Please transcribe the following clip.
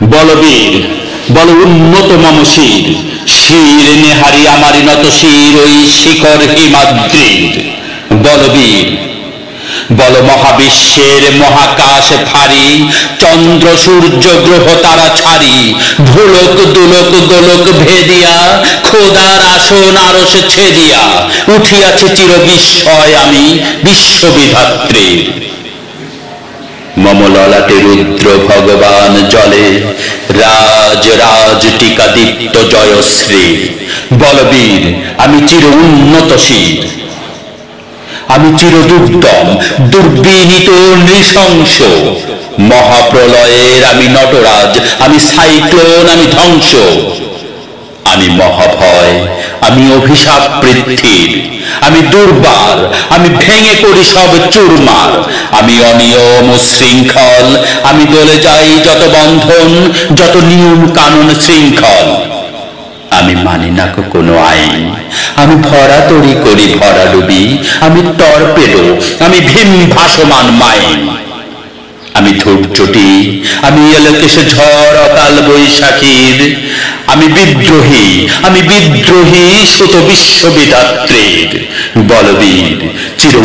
বলবীর বল উন্নত মম শির, শির নেহারি আমারি নত শির ওই শিখর হিমাদ্রির। বলবীর বল মহাবিশ্বের মহাকাশ ফারি, চন্দ্র সূর্য গ্রহ তারা ছাড়ি, ভুলক দুলক দোলক ভেদিয়া, খোদার আসন আরশ ছেদিয়া, উঠিয়াছে চির বিস্ময় আমি বিশ্ববিধাত্রীর। মম ললাটে রুদ্র ভগবান জলে, রাজ রাজ টিকা দীপ্ত জয়শ্রী। বলবীর আমি চির উন্নতশীল, আমি চির দুর্দম দুর্বিনীত নৃশংস, মহাপ্রলয়ের আমি নটরাজ, আমি সাইক্লোন, আমি ধ্বংস। আমি মহাভয়, আমি অভিশাপ পৃথ্বীর, আমি দুর্বার, আমি ভেঙে পড়ি সব চুরমার। আমি অনিয়ম ও শৃঙ্খল, আমি দলে যাই যত বন্ধন, যত নিয়ম কানুন শৃঙ্খল। আমি মানি না কোনো আইন, আমি ভরাতড়ি করি ভরাডুবি, আমি টর্পেডো, আমি ভীম ভাসমান মাইন। আমি ধূর্যটি, আমি এলোকেশে ঝড় অকাল বৈশাখীর, আমি বিদ্রোহী, আমি বিদ্রোহী সুত বিশ্ববিধাত্রীর। বলবীর চির